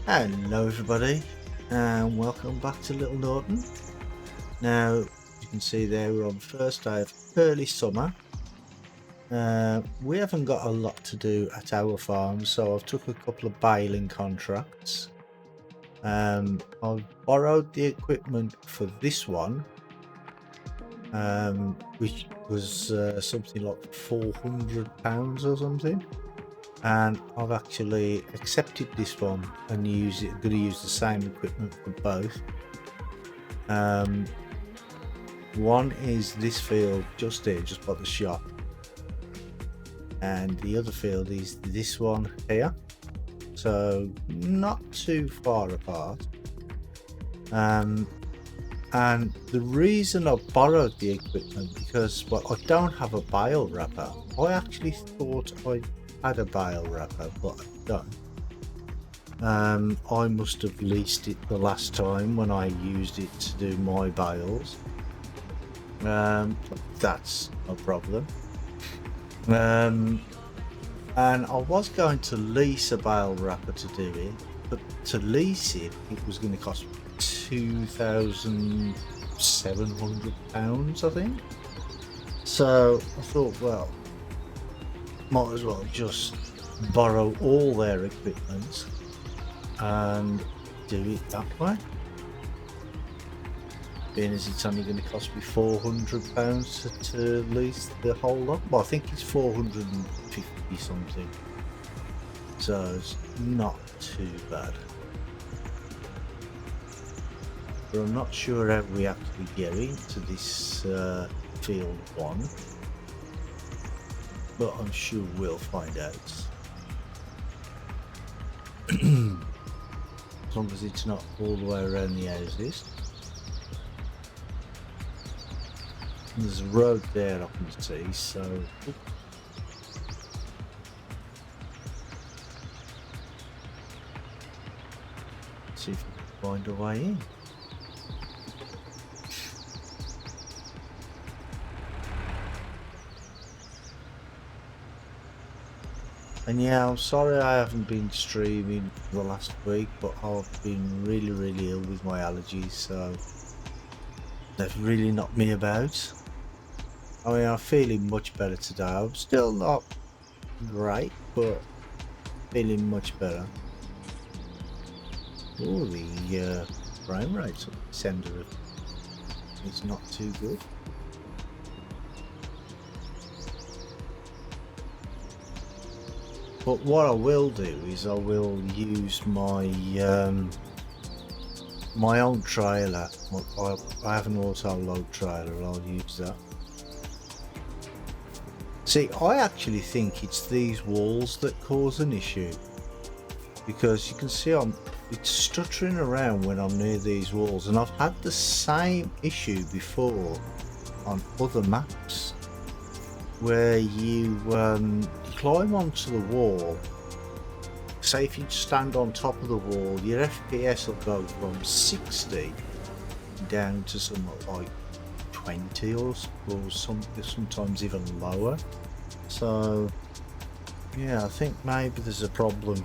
Hello everybody and welcome back to Little Norton. Now you can see there we're on the first day of early summer. We haven't got a lot to do at our farm, so I've took a couple of baling contracts. I've borrowed the equipment for this one, which was something like £400 or something. And I've actually accepted this one and going to use the same equipment for both. One is this field just there, just by the shop, and the other field is this one here, so not too far apart. And the reason I borrowed the equipment because, well, I don't have a bale wrapper. I actually thought I had a bale wrapper, but I don't. I must have leased it the last time when I used it to do my bales. That's no problem. And I was going to lease a bale wrapper to do it, but to lease it, it was going to cost £2,700, I think. So I thought, well, might as well just borrow all their equipment and do it that way. Being as it's only going to cost me £400 to lease the whole lot. Well, I think it's 450 something. So it's not too bad. But I'm not sure how we actually get into this field one. But I'm sure we'll find out. As long as it's not all the way around the houses. And there's a road there I can see, so see if we can find a way in. And yeah, I'm sorry I haven't been streaming for the last week, but I've been really ill with my allergies, so they've really knocked me about. I mean, I'm feeling much better today. I'm still not great, but feeling much better. Oh, the frame rate of the sender is not too good. But what I will do is I will use my my own trailer. I have an auto load trailer, and I'll use that. See, I actually think it's these walls that cause an issue, because you can see it's stuttering around when I'm near these walls, and I've had the same issue before on other maps where you climb onto the wall. Say if you stand on top of the wall, your FPS will go from 60 down to somewhat like 20 or sometimes even lower. So yeah, I think maybe there's a problem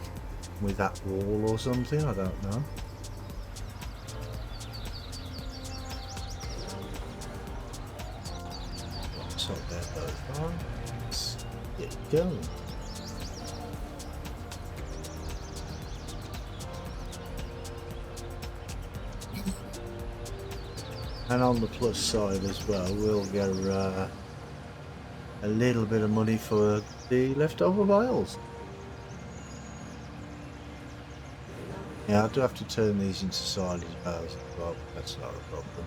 with that wall or something, I don't know. So there both are. Let's get going. And on the plus side as well, we'll get a little bit of money for the leftover bales. Yeah, I do have to turn these into silage bales as well, but that's not a problem.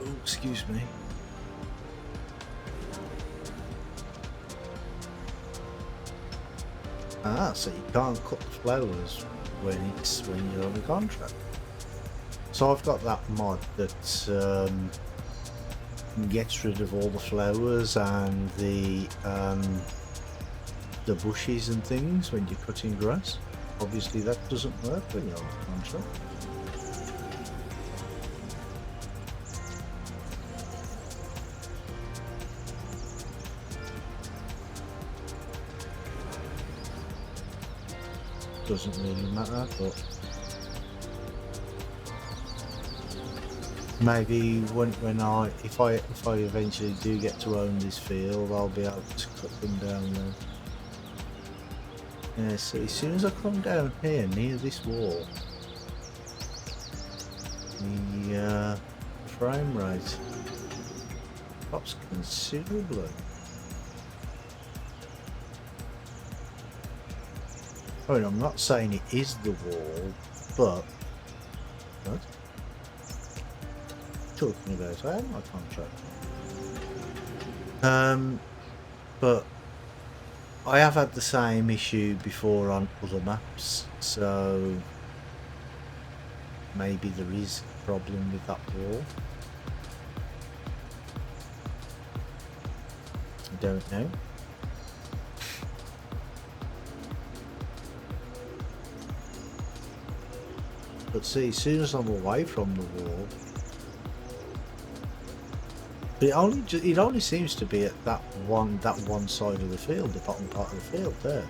Oh, excuse me. Ah, so you can't cut the flowers when you're on a contract. So I've got that mod that gets rid of all the flowers and the bushes and things when you're cutting grass. Obviously that doesn't work when you're on a contract. doesn't really matter, but maybe if I eventually do get to own this field, I'll be able to cut them down then. Yeah, so as soon as I come down here near this wall, the frame rate drops considerably. I mean, I'm not saying it is the wall, but what? Talking about I have my contract. But I have had the same issue before on other maps, so maybe there is a problem with that wall. I don't know. But see, as soon as I'm away from the wall, but it only seems to be at that one side of the field, the bottom part of the field there.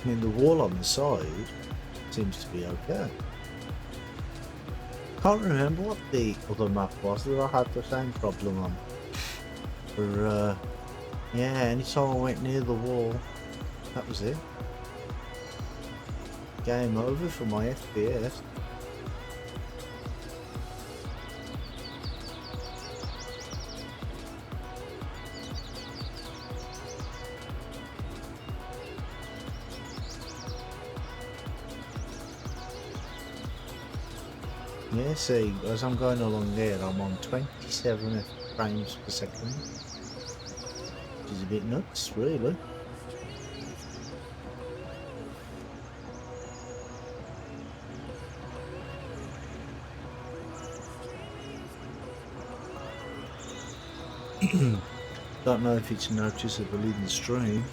I mean, the wall on the side seems to be okay. Can't remember what the other map was that I had the same problem on. But yeah, anytime I went near the wall, that was it. Game over for my FPS. Yeah, see, as I'm going along there, I'm on 27 frames per second, which is a bit nuts, really. Don't know if it's noticeable in the stream.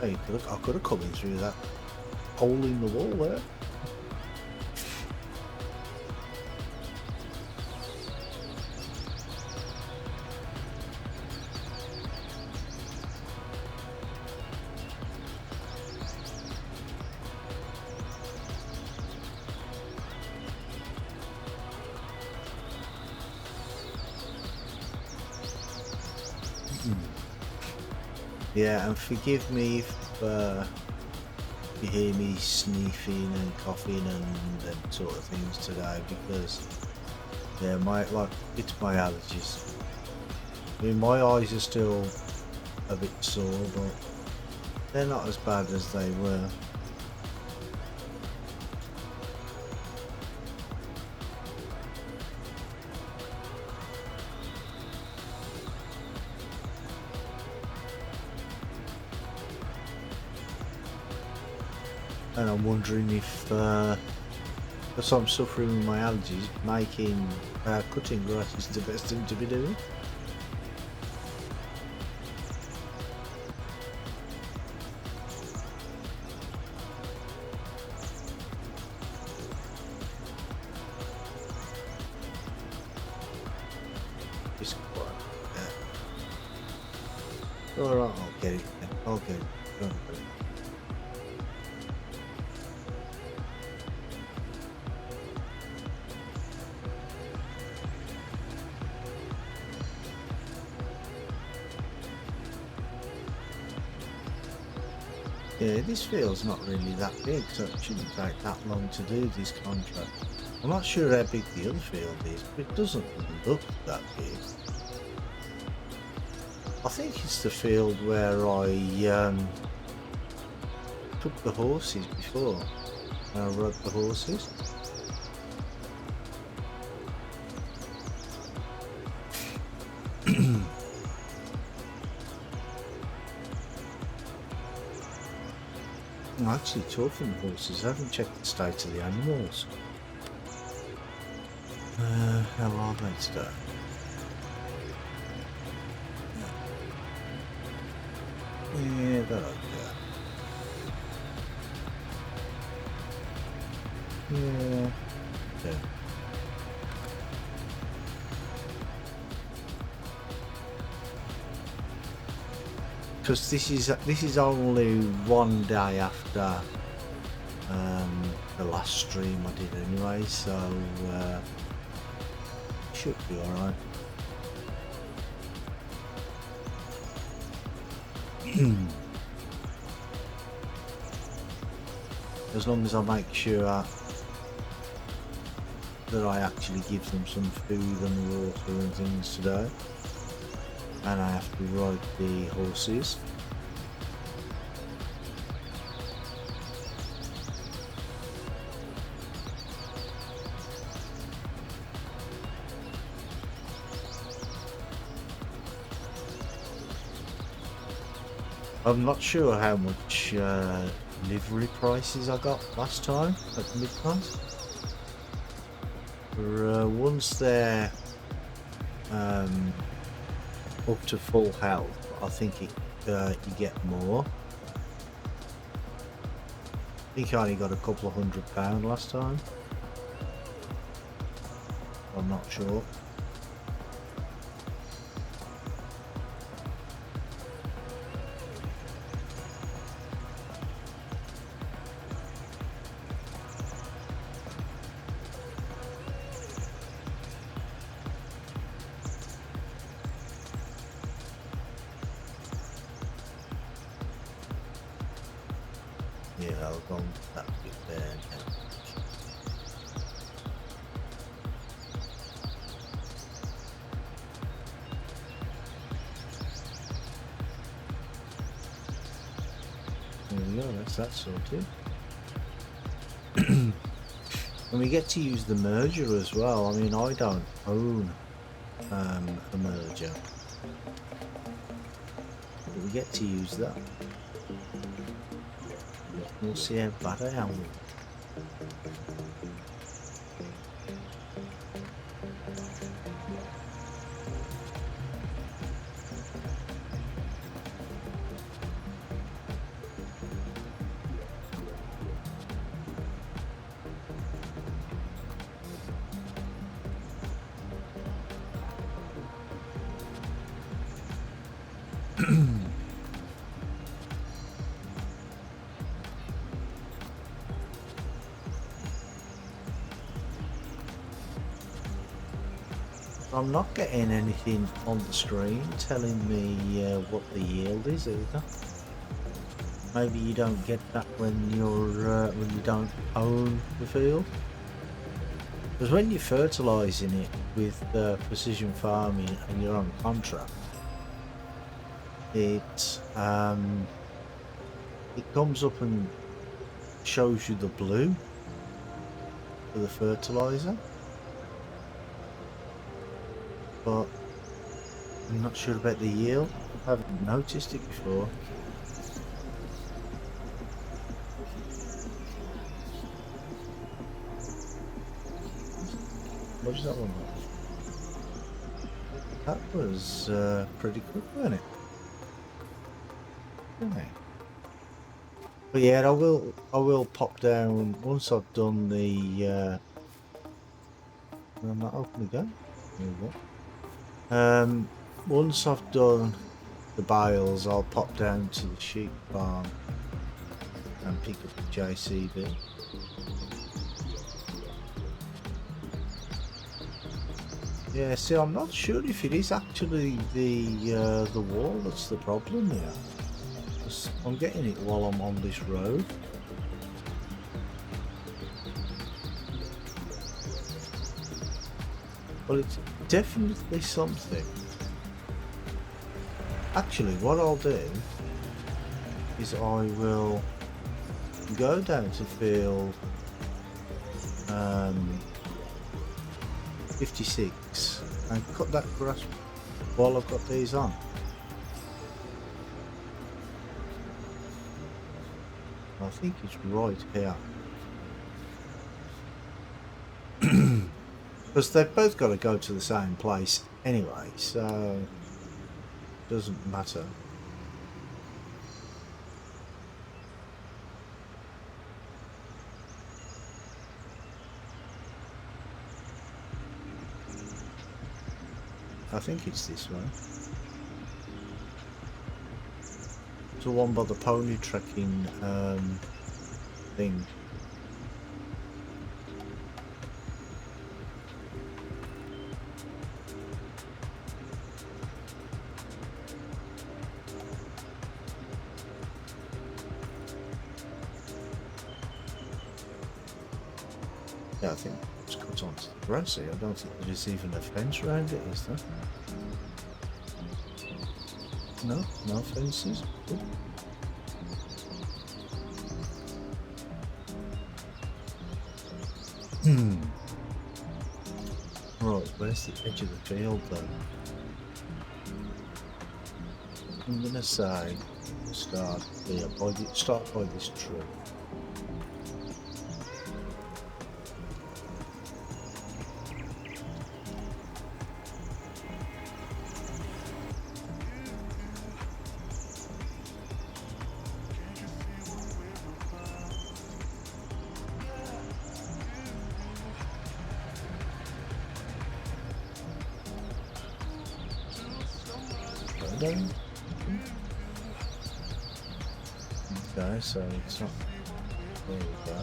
Hey, I could have come in through that hole in the wall there. Yeah, and forgive me if you hear me sneezing and coughing and them sort of things today, because yeah, it's my allergies. I mean, my eyes are still a bit sore, but they're not as bad as they were. And I'm wondering if because I'm suffering with my allergies, making cutting grass is the best thing to be doing. Just quiet. Yeah. Alright, I'll get it. I'll get it. Don't worry. Yeah, this field's not really that big, so it shouldn't take that long to do this contract. I'm not sure how big the other field is, but it doesn't look that big. I think it's the field where I took the horses before, and I rode the horses. I'm actually talking to horses. I haven't checked the state of the animals. How are they today? I don't care. Yeah. Yeah. Because this is only one day after the last stream I did anyway, so should be alright. As long as I make sure that I actually give them some food and water and things today, and I have to ride the horses. I'm not sure how much livery prices I got last time at midnight. Once they're up to full health, I think you get more. I think I only got a couple of £100 last time. I'm not sure. Yeah, I'll go on that bit there now. There we go, that's that sorted. And we get to use the merger as well. I mean, I don't own a merger, but we get to use that. We'll see how bad I am. I'm not getting anything on the screen telling me what the yield is either. Maybe you don't get that when you're when you don't own the field. Because when you're fertilising it with precision farming and you're on contract, it comes up and shows you the blue for the fertiliser. But I'm not sure about the yield. I haven't noticed it before. What is that one? That was pretty quick, wasn't it? Okay. But yeah, I will pop down once I've done the. I'm not open again. There we go. Once I've done the bales, I'll pop down to the sheep farm and pick up the JCB. Yeah, see, I'm not sure if it is actually the wall that's the problem here. I'm getting it while I'm on this road. Well, it's definitely something. Actually, what I'll do is I will go down to field 56 and cut that grass while I've got these on. I think it's right here. Because they've both got to go to the same place anyway, so it doesn't matter. I think it's this one. It's the one by the pony trekking thing. Yeah, I think it's cut onto the grassy. I don't think there's even a fence around it, is there? No, no fences. Good. Right, where's the edge of the field then? I'm gonna say start here. Start by this tree. Okay, so it's not. There we go.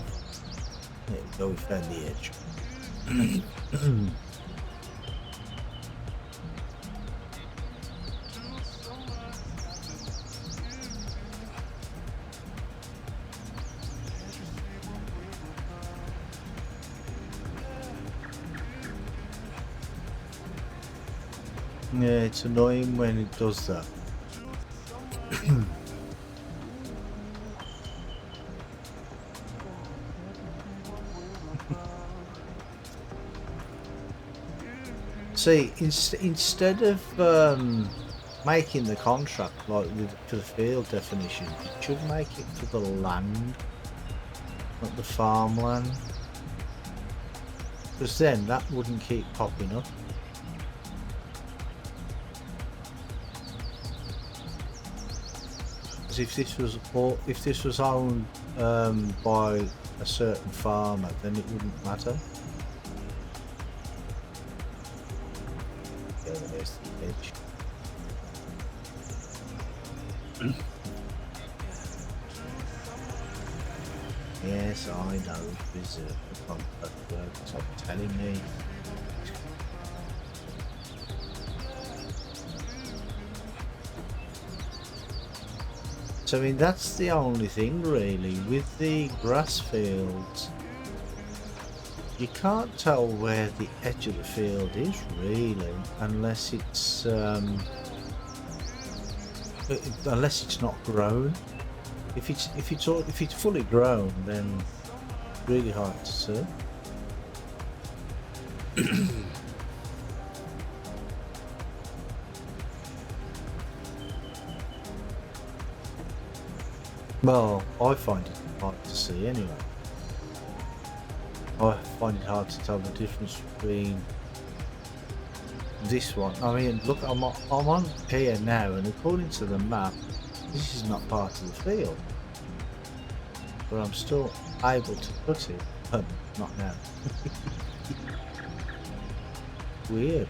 There we go. We found the edge. Yeah, it's annoying when it does that. See, instead of making the contract like for the field definition, it should make it for the land, not the farmland, because then that wouldn't keep popping up. Because if this was owned by a certain farmer, then it wouldn't matter. There's the edge. Yes, I know. There's a contract work. Stop telling me. So I mean, that's the only thing really with the grass fields. You can't tell where the edge of the field is really, unless it's not grown. If it's fully grown, then it's really hard to see. Well, I find it hard to see anyway. I find it hard to tell the difference between this one. I mean, look, I'm on here now, and according to the map, this is not part of the field, but I'm still able to cut it, but not now. Weird.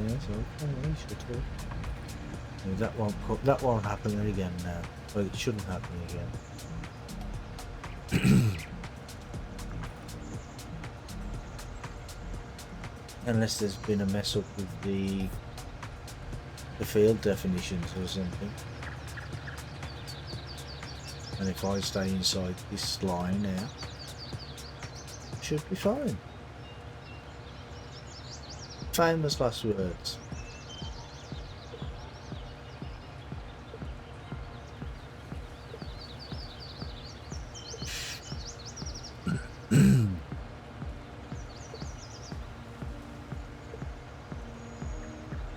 Yes, okay, should that won't happen again now. Well, it shouldn't happen again. Unless there's been a mess up with the field definitions or something. And if I stay inside this line now, it should be fine. Famous last words.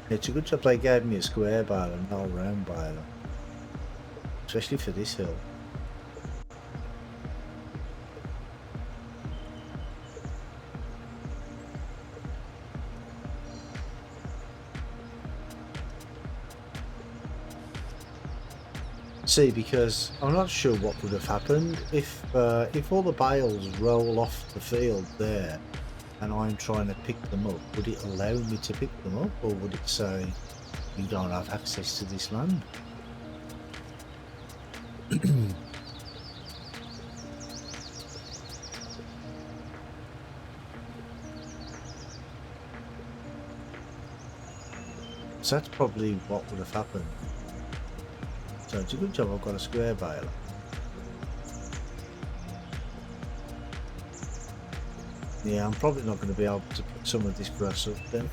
It's a good job they gave me a square bar and not a round bar, especially for this hill. See, because I'm not sure what would have happened if all the bales roll off the field there and I'm trying to pick them up. Would it allow me to pick them up, or would it say you don't have access to this land? So that's probably what would have happened. So it's a good job I've got a square baler. Yeah, I'm probably not going to be able to pick some of this grass up then.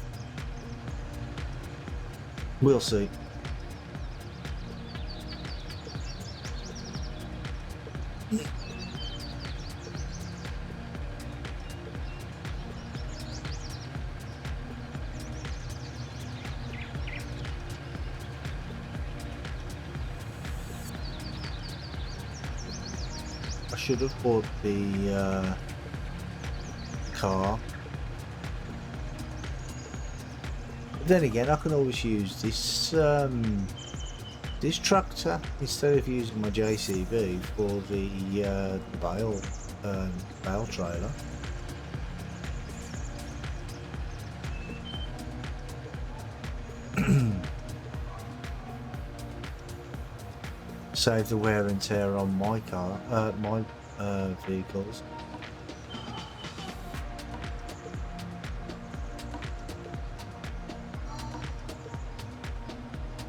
We'll see. I should have bought the car. But then again, I can always use this this tractor instead of using my JCB for the bale trailer. Save the wear and tear on my car, my vehicles.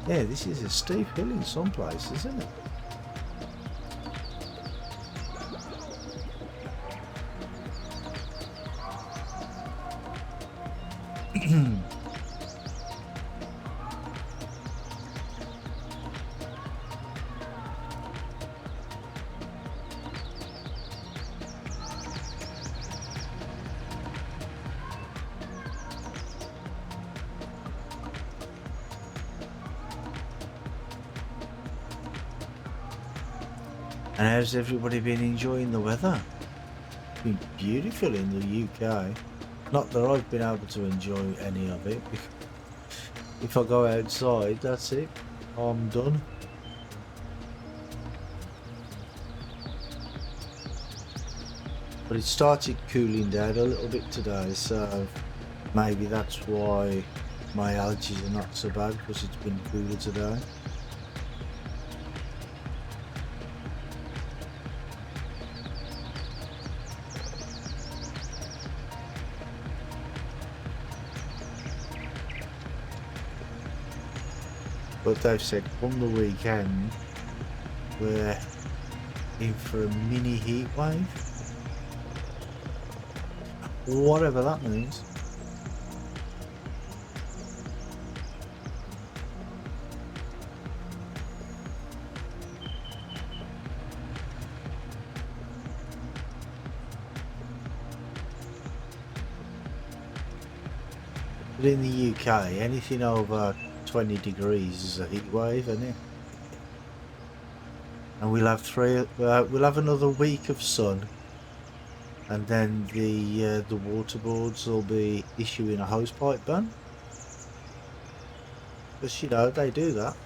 Yeah, this is a steep hill in some places, isn't it? And how's everybody been enjoying the weather? It's been beautiful in the UK. Not that I've been able to enjoy any of it. If I go outside, that's it. I'm done. But it started cooling down a little bit today, so maybe that's why my allergies are not so bad, because it's been cooler today. But they've said on the weekend we're in for a mini heat wave. Whatever that means. But in the UK, anything over 20 degrees is a heat wave, isn't it? And we'll have another week of sun, and then the water boards will be issuing a hosepipe ban, because you know they do that.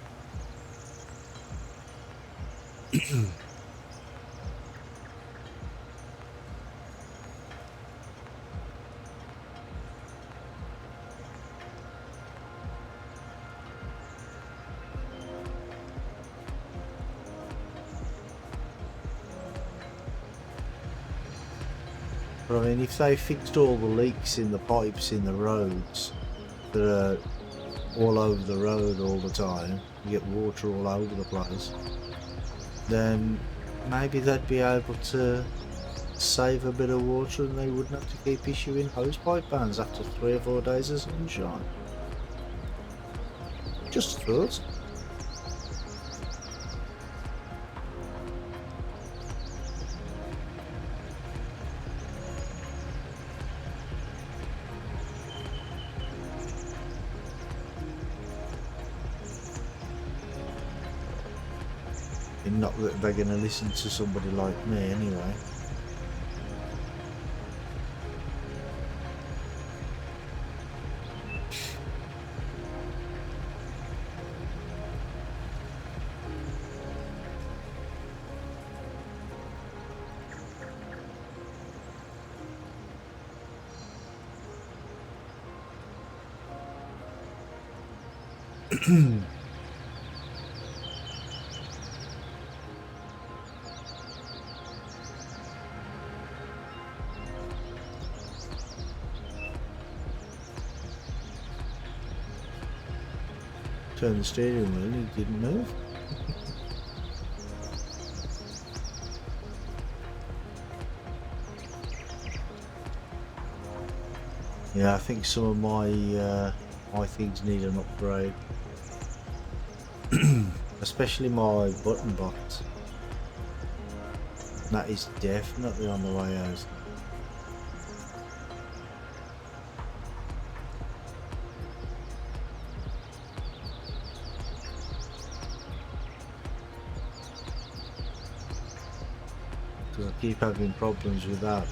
But I mean, if they fixed all the leaks in the pipes in the roads that are all over the road all the time, you get water all over the place, then maybe they'd be able to save a bit of water and they wouldn't have to keep issuing hosepipe bans after 3 or 4 days of sunshine. Just a thought. Not that they're going to listen to somebody like me anyway. Turn the steering wheel, it didn't move. Yeah, I think some of my my things need an upgrade. Especially my button box. That is definitely on the way out. Because I keep having problems with that.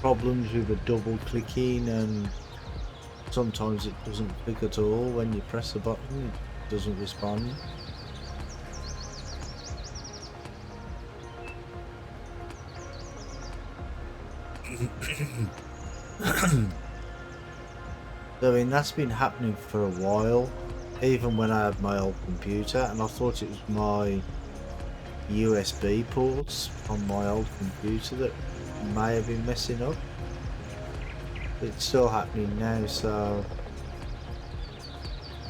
Problems with a double clicking, and sometimes it doesn't click at all when you press the button, it doesn't respond. I mean, that's been happening for a while, even when I had my old computer, and I thought it was my USB ports on my old computer that may have been messing up. It's still happening now, so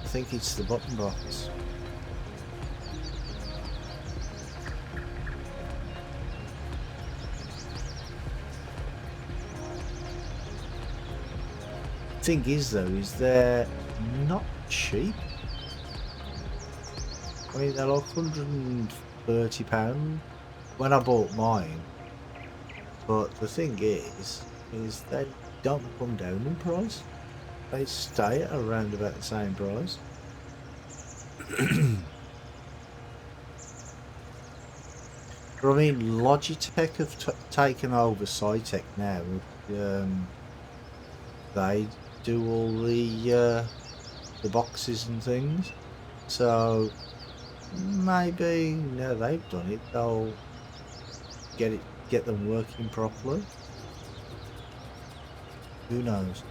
I think it's the button box. Thing is though, is they're not cheap. I mean, they're like £130 when I bought mine, but the thing is they don't come down in price. They stay at around about the same price. But I mean, Logitech have taken over Cytec now. They do all the boxes and things, so maybe now they've done it, they'll get them working properly. Who knows?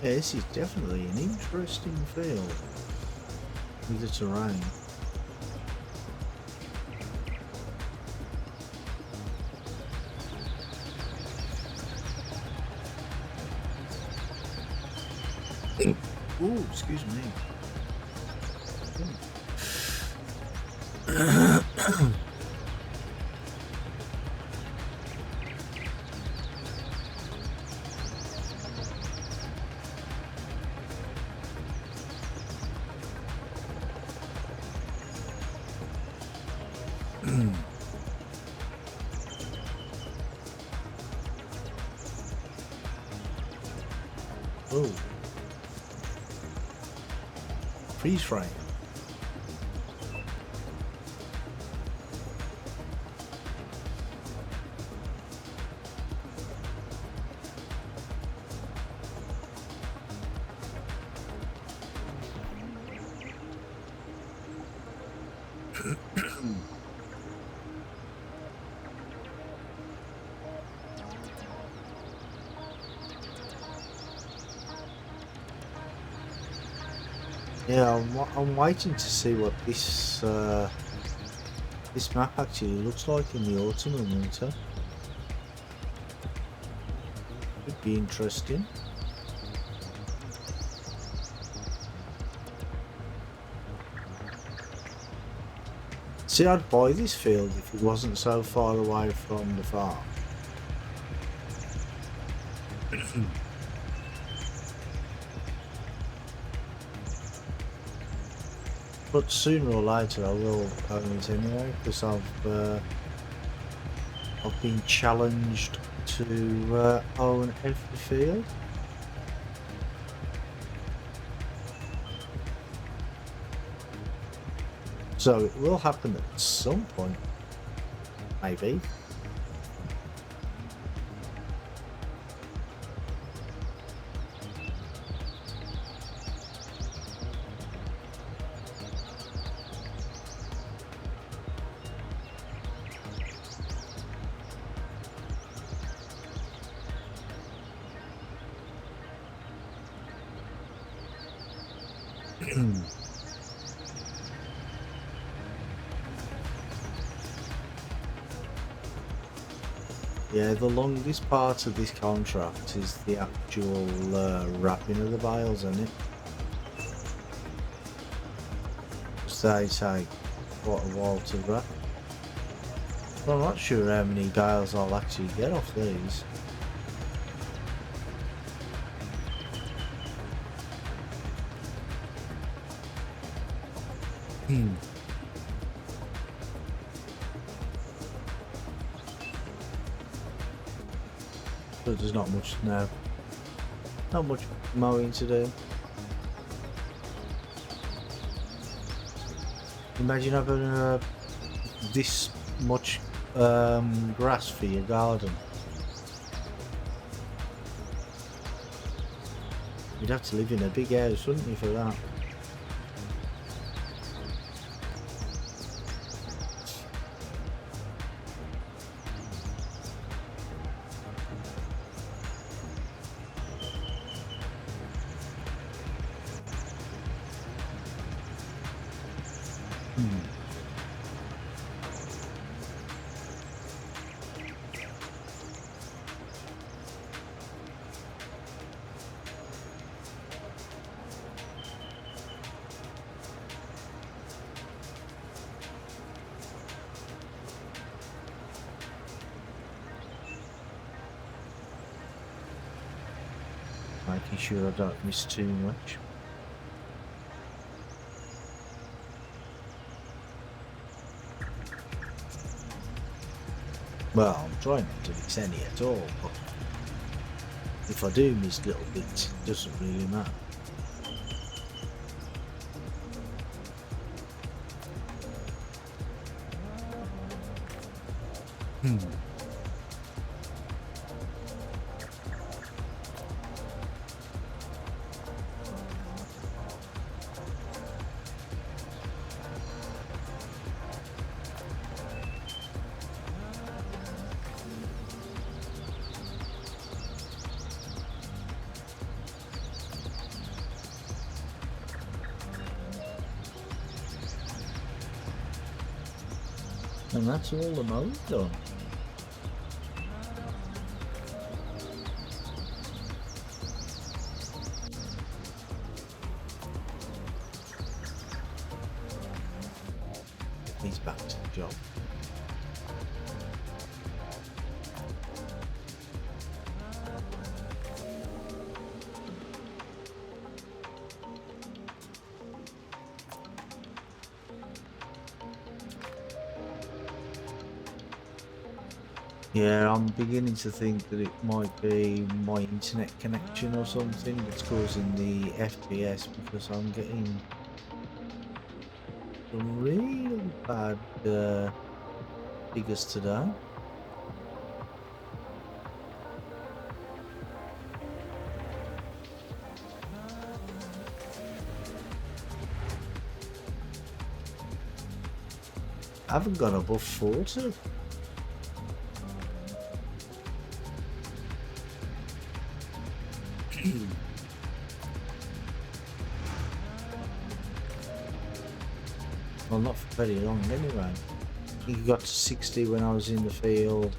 Yeah, this is definitely an interesting field with the terrain. Ooh, excuse me. Oh. Freeze frame. Yeah, I'm waiting to see what this this map actually looks like in the autumn and winter. Could be interesting. See, I'd buy this field if it wasn't so far away from the farm. But sooner or later I will own it anyway, because I've been challenged to own every field. So it will happen at some point, maybe. Yeah, the longest part of this contract is the actual wrapping of the bales, isn't it? Because they take quite a while to wrap. But I'm not sure how many bales I'll actually get off these. But there's not much now. Not much mowing to do. Imagine having this much grass for your garden. You'd have to live in a big house, wouldn't you, for that? Making sure I don't miss too much. Well, I'm trying not to miss any at all, but if I do miss little bits, it doesn't really matter. And that's all the mowing done. He's back to the job. Yeah, I'm beginning to think that it might be my internet connection or something that's causing the FPS, because I'm getting some really bad figures today. I haven't gone above 40. Well, not for very long anyway. He got to 60 when I was in the field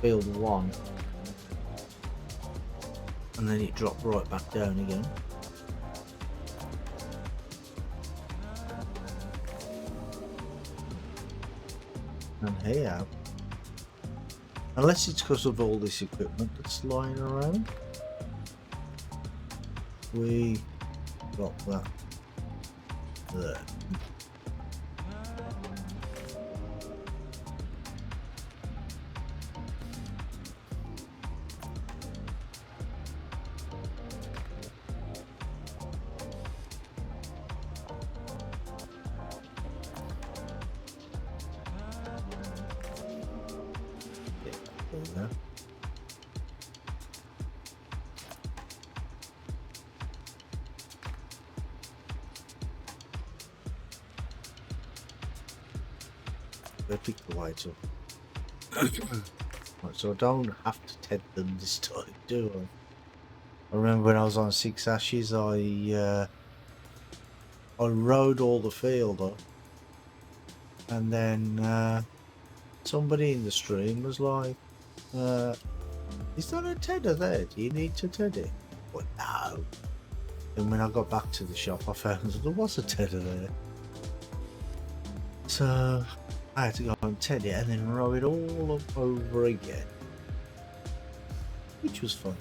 1, and then it dropped right back down again. And here, unless it's because of all this equipment that's lying around, we got that there. There. They pick the whites up. Right, so I don't have to ted them this time, do I? I remember when I was on 6 ashes, I I rode all the field up, and then somebody in the stream was like, is that a tedder there? Do you need to teddy? But no. And when I got back to the shop, I found that there was a tedder there. So I had to go and teddy it and then row it all up over again, which was fun.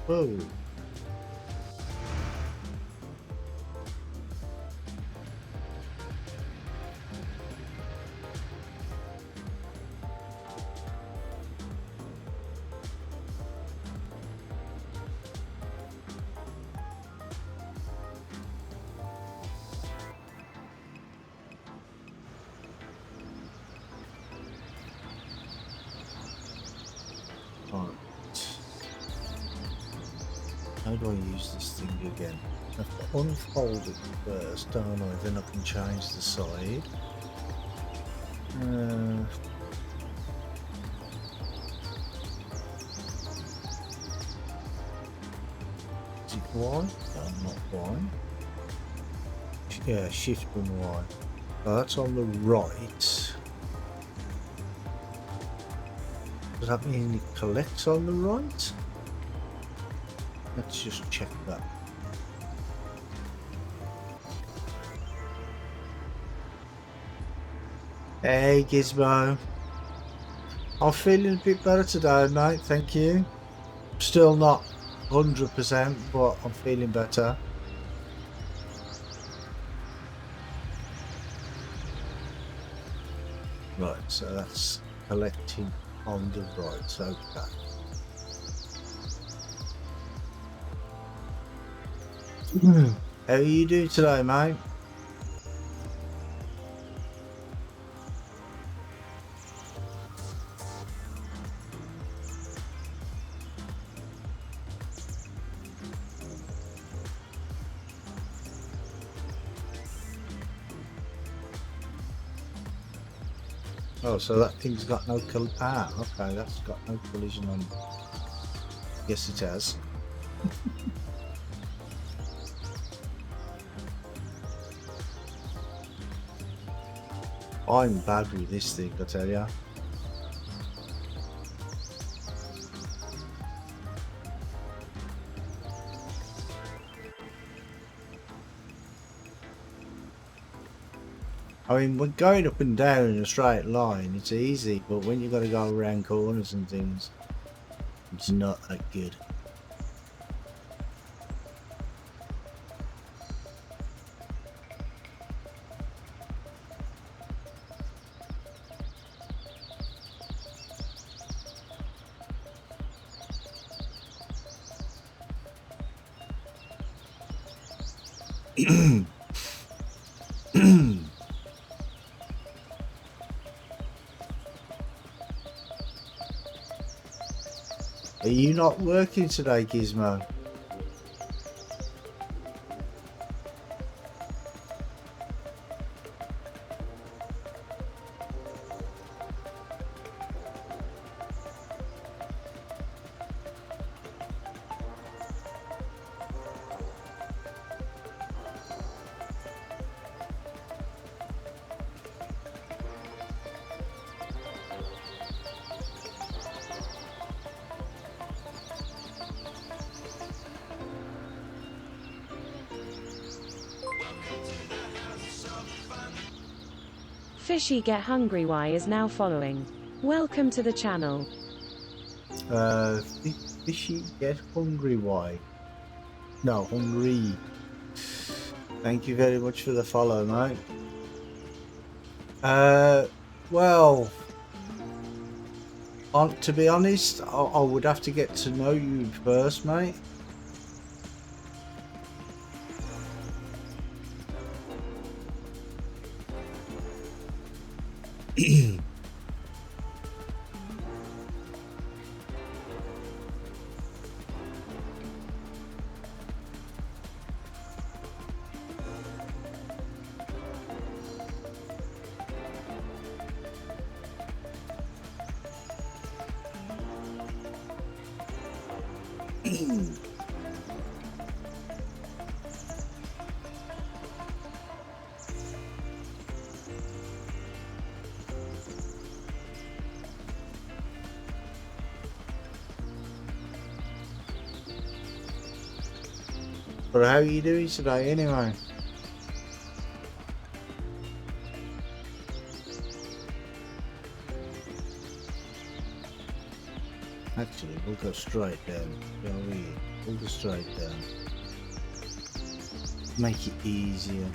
Whoa. How do I use this thing again? I have to unfold it first, don't I? Then I can change the side. Is it Y? No, not Y. Yeah, Shift and Y. So that's on the right. Does that mean it collects on the right? Let's just check that. Hey Gizmo. I'm feeling a bit better today, mate, thank you. Still not 100%, but I'm feeling better. Right, so that's collecting on the right, okay. How are you doing today, mate? Oh, so that thing's got no okay, that's got no collision on. Yes, it has. I'm bad with this thing, I tell ya. I mean, when going up and down in a straight line, it's easy, but when you've got to go around corners and things, it's not that good. Are you not working today, Gizmo? Fishy Get Hungry Y is now following. Welcome to the channel. Fishy Get Hungry Y. No, Hungry. Thank you very much for the follow, mate. Well, to be honest, I would have to get to know you first, mate. But how are you doing today anyway? Actually, we'll go straight down. Shall we? We'll go straight down. Make it easier.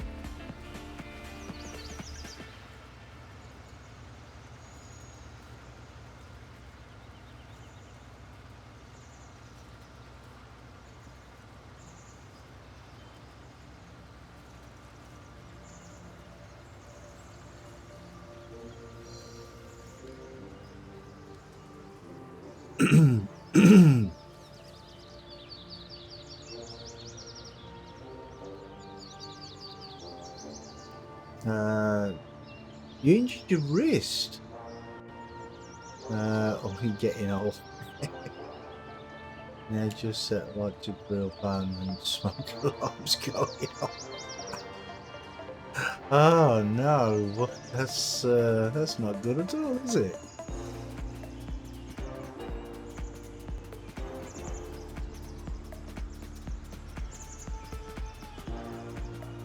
You injured your wrist. Oh, you're getting old. Yeah, just set like to grill pan and smoke alarms going off. Oh no, that's not good at all, is it?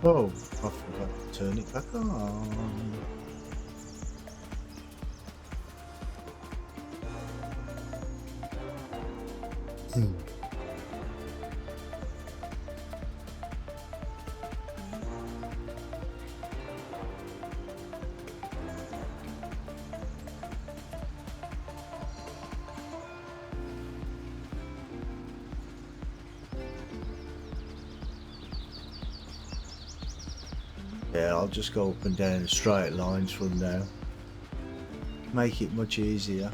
Oh, I forgot to turn it back on. Yeah, I'll just go up and down the straight lines from now. Make it much easier.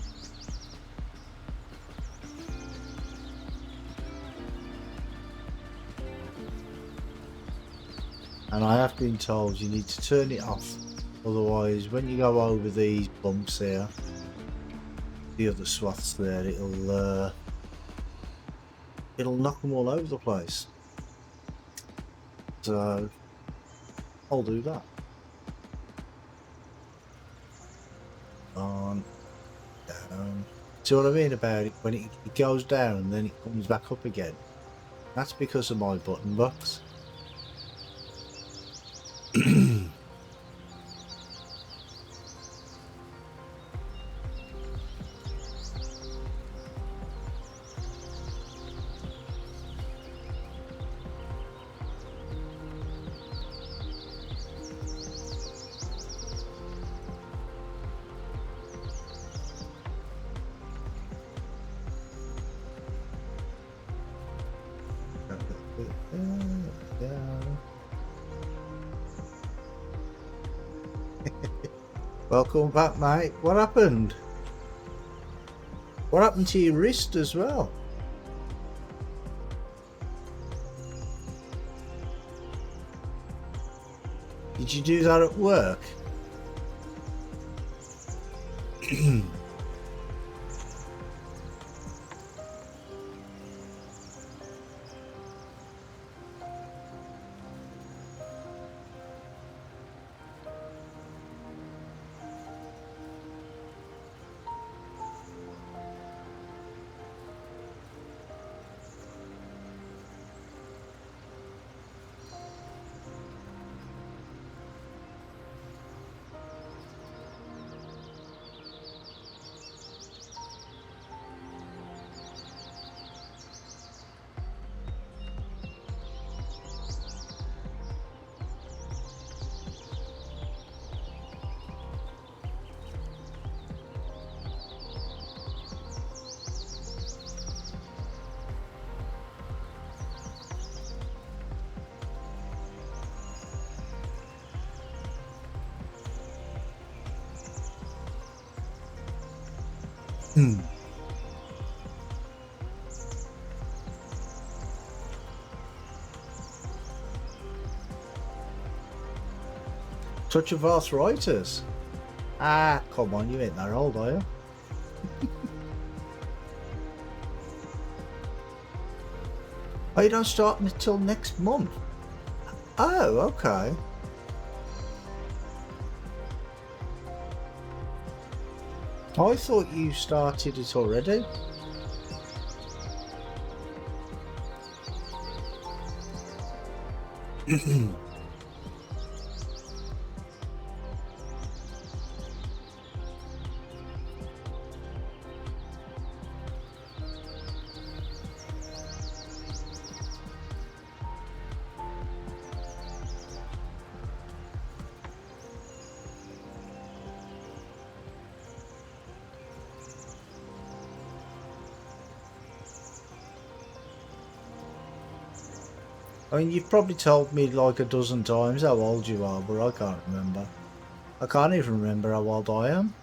And I have been told you need to turn it off, otherwise when you go over these bumps here, the other swaths there, it'll knock them all over the place. So I'll do that. On, down. See what I mean about it? When it goes down and then it comes back up again. That's because of my button box. Welcome back, mate. What happened? What happened to your wrist as well? Did you do that at work? Touch of arthritis? Ah, come on, you ain't that old, are you? Oh, you don't start until next month? Oh, okay. I thought you started it already. I mean, you've probably told me like a dozen times how old you are, but I can't remember. I can't even remember how old I am.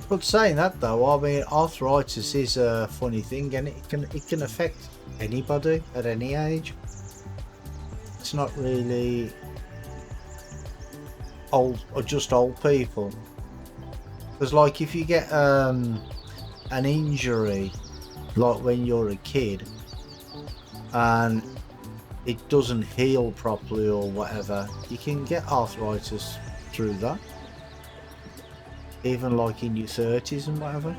But saying that though, I mean, arthritis is a funny thing, and it can affect anybody at any age. It's not really old or just old people. Because like if you get an injury, like when you're a kid, and it doesn't heal properly or whatever, you can get arthritis through that. Even like in your 30s and whatever.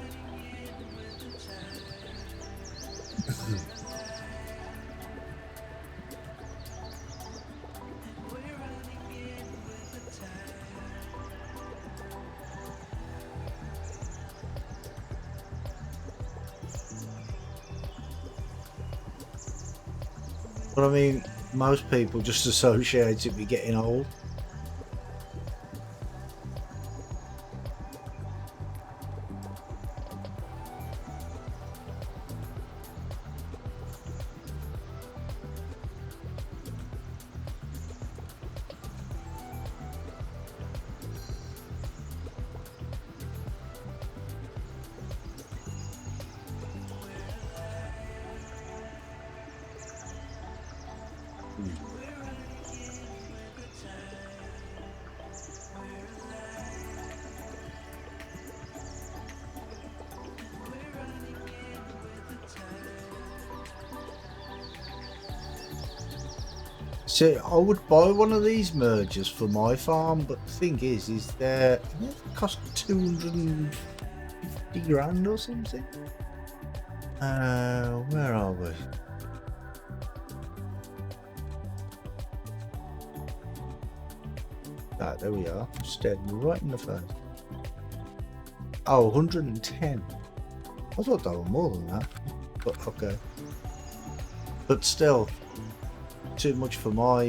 But I mean, most people just associate it with getting old. So I would buy one of these mergers for my farm, but the thing is they cost 250 grand or something. Where are we? Ah, there we are. Stared me right in the face. Oh, 110. I thought they were more than that, but okay. But still, too much for my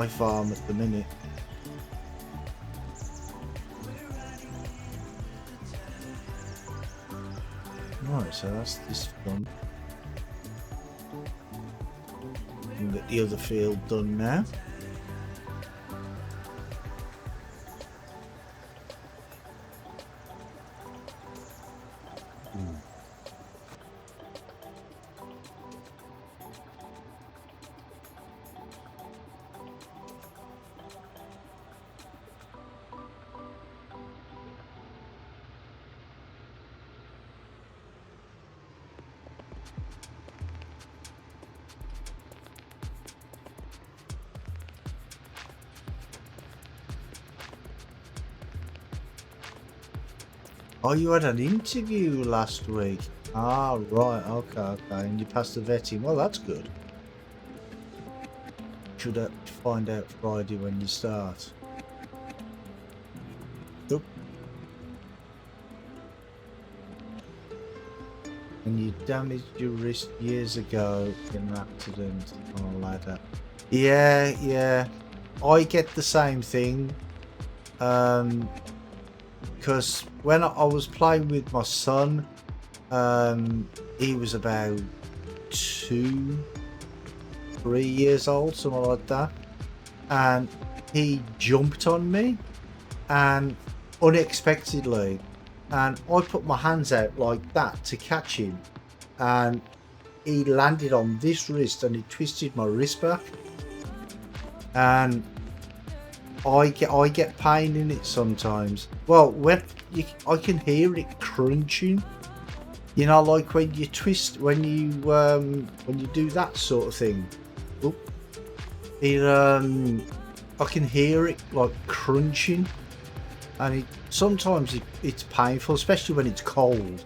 farm at the minute. Right, so that's this done. We can get the other field done now. Oh, you had an interview last week. Ah, right, okay, and you passed the vetting. Well, that's good. Should find out Friday when you start. Oop. And you damaged your wrist years ago in an accident on a ladder. Yeah. I get the same thing. Because when I was playing with my son, he was about 2, 3 years old, something like that. And he jumped on me and unexpectedly, and I put my hands out like that to catch him, and he landed on this wrist and he twisted my wrist back, and I get pain in it sometimes. Well, I can hear it crunching, you know, like when you twist, when you do that sort of thing. Oop. I can hear it like crunching, and sometimes it's painful, especially when it's cold.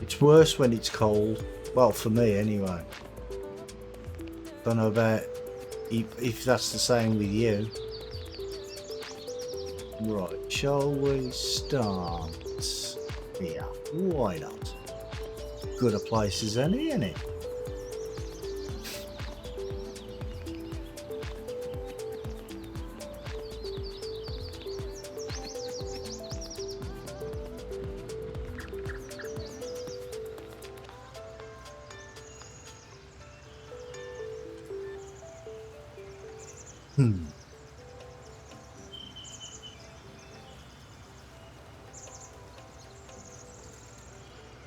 It's worse when it's cold. Well, for me anyway. Don't know about if that's the same with you. Right, shall we start here? Why not? Good a place as any, innit?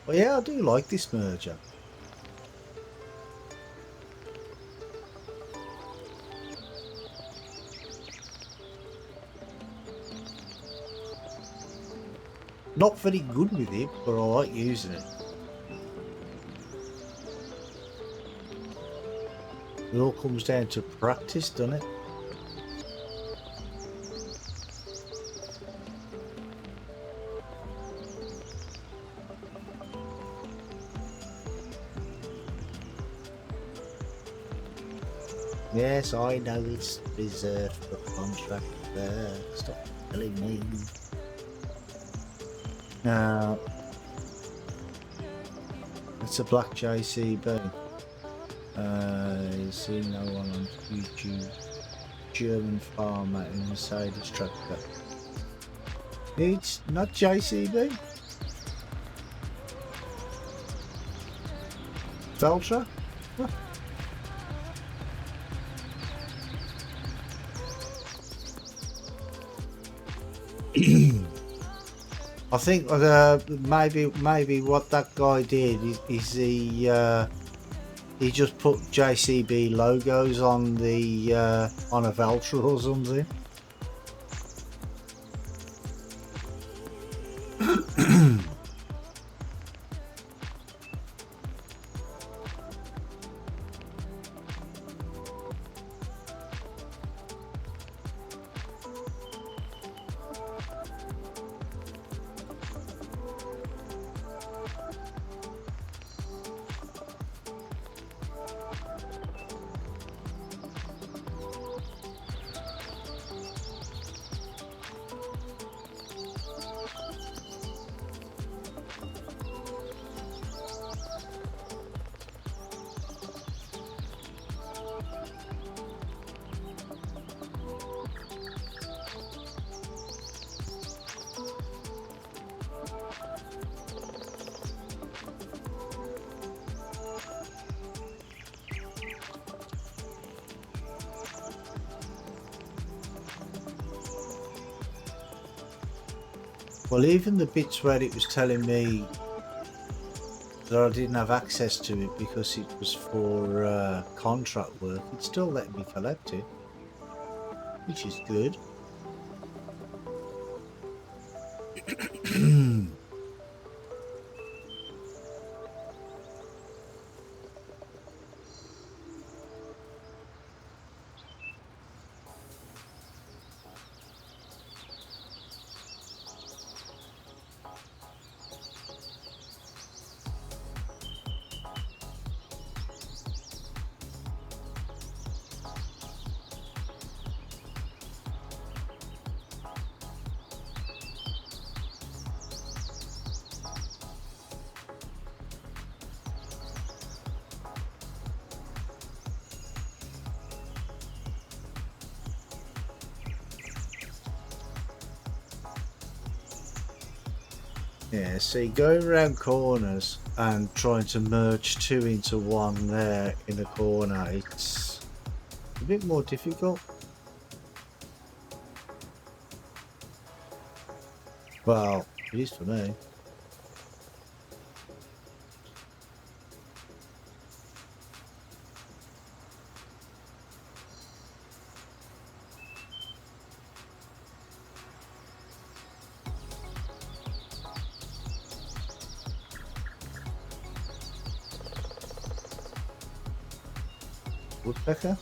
Well, yeah, I do like this merger. Not very good with it, but I like using it. It all comes down to practice, doesn't it? Yes, I know it's reserved for contract work. Stop telling me. Now, it's a black JCB. You see no one on YouTube. German farmer in Mercedes tractor. It's not JCB. Veltra? Huh. I think maybe what that guy did is he just put JCB logos on the on a Veltra or something. Well, even the bits where it was telling me that I didn't have access to it because it was for contract work, it still let me collect it, which is good. Yeah, see, going around corners and trying to merge two into one there in the corner, it's a bit more difficult. Well, it is for me. Woodpecker?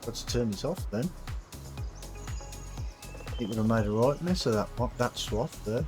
Got to turn this off then. It would have made a right mess of that swath there.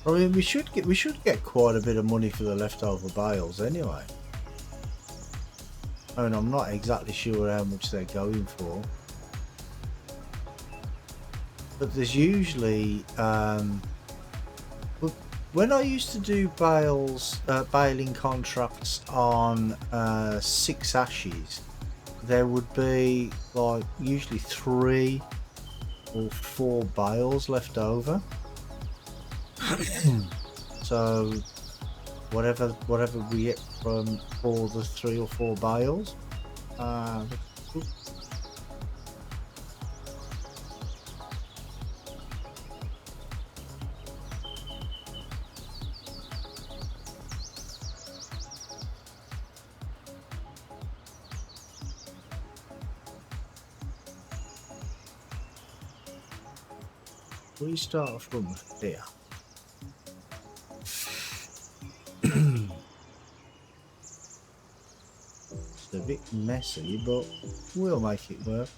I mean, we should get quite a bit of money for the leftover bales anyway. I mean, I'm not exactly sure how much they're going for, but there's usually when I used to do baling contracts on 6 ashes, there would be like usually 3 or 4 bales left over. So whatever we get from all the 3 or 4 bales, we start from here. It's a bit messy, but we'll make it work.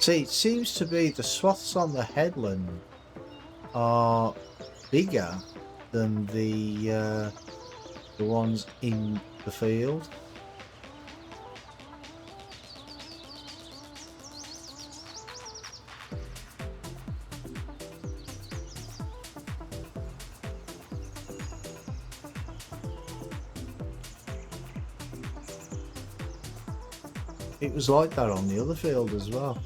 See, it seems to be the swaths on the headland are bigger than the ones in the field. It was like that on the other field as well.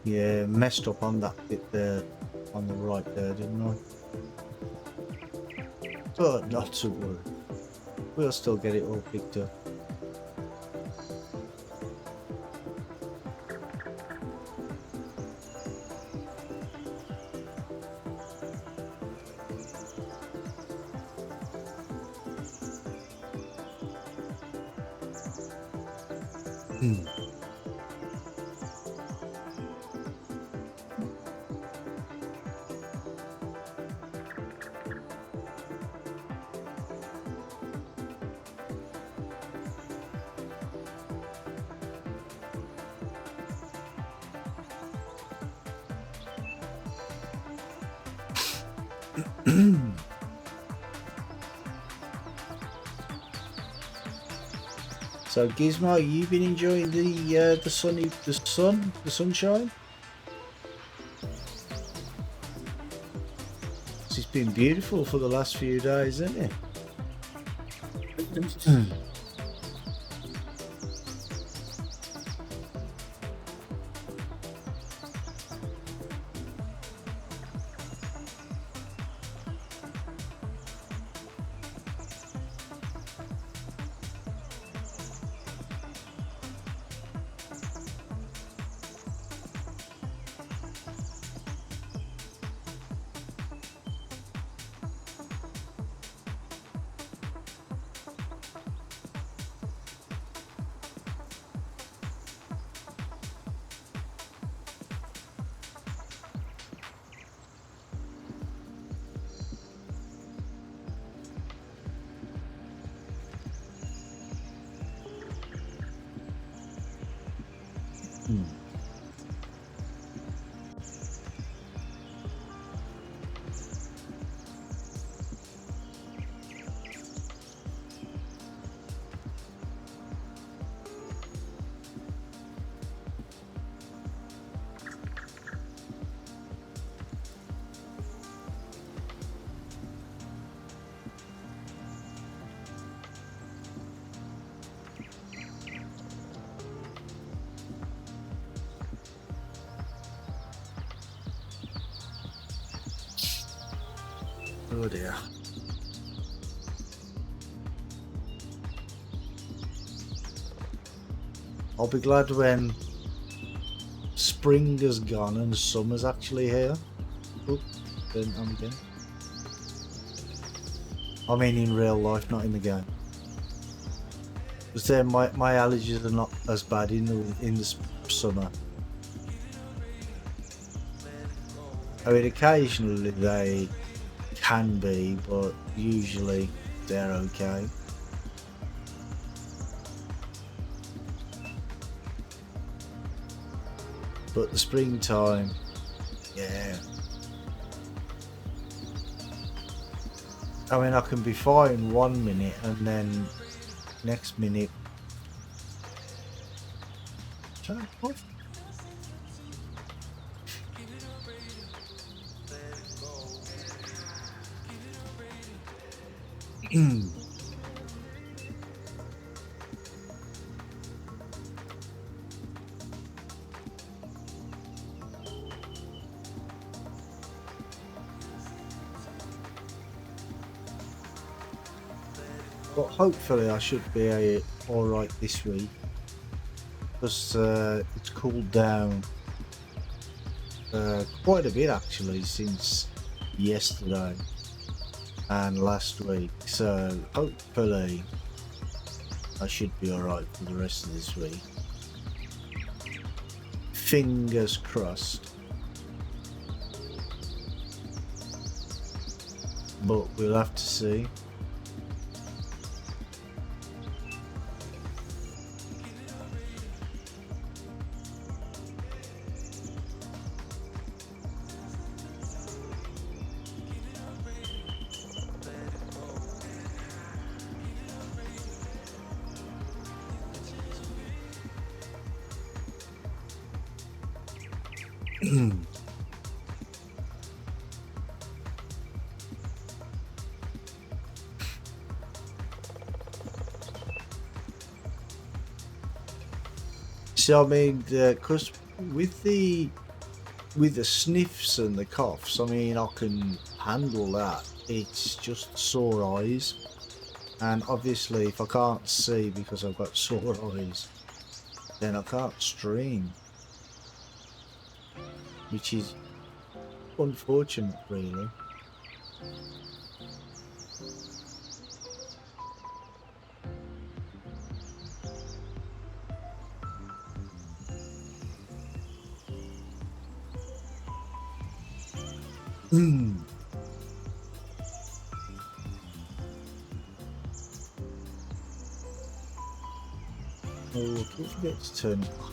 Yeah, messed up on that bit there. on the right there, didn't I? But not to worry. We'll still get it all picked up. So Gizmo, you been enjoying the sunshine? It's been beautiful for the last few days, isn't it? Oh dear. I'll be glad when spring is gone and summer's actually here. Oop, then I'm again. I mean in real life, not in the game. Because then my allergies are not as bad in the summer. I mean occasionally they can be, but usually they're okay. But the springtime, yeah. I mean I can be fine 1 minute and then next minute turn off. But hopefully I should be alright this week, because it's cooled down quite a bit actually since yesterday and last week, so hopefully I should be alright for the rest of this week. Fingers crossed. But we'll have to see. So I mean, because with the with the sniffs and the coughs, I mean, I can handle that. It's just sore eyes. And obviously, if I can't see because I've got sore eyes, then I can't stream. Which is unfortunate, really. Oh, don't forget to turn it off.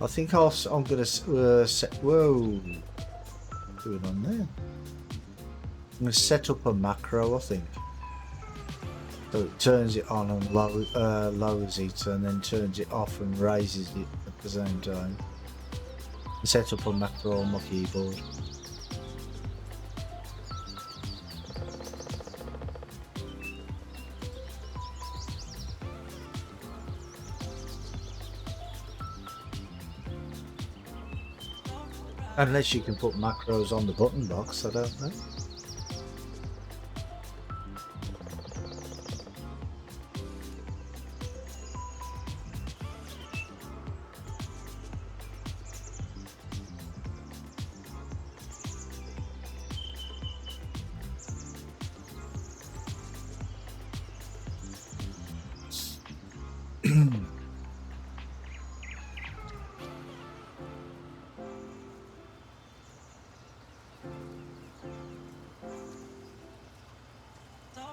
I think I'm going to set... Whoa! What's going on there? I'm going to set up a macro, I think. So it turns it on and lowers it, and then turns it off and raises it at the same time. Set up a macro on my keyboard. Unless you can put macros on the button box, I don't know.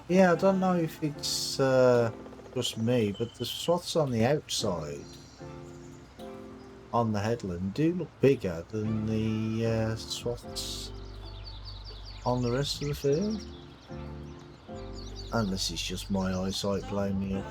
Yeah, I don't know if it's just me, but the swaths on the outside on the headland do look bigger than the swaths on the rest of the field. Unless it's just my eyesight playing me up.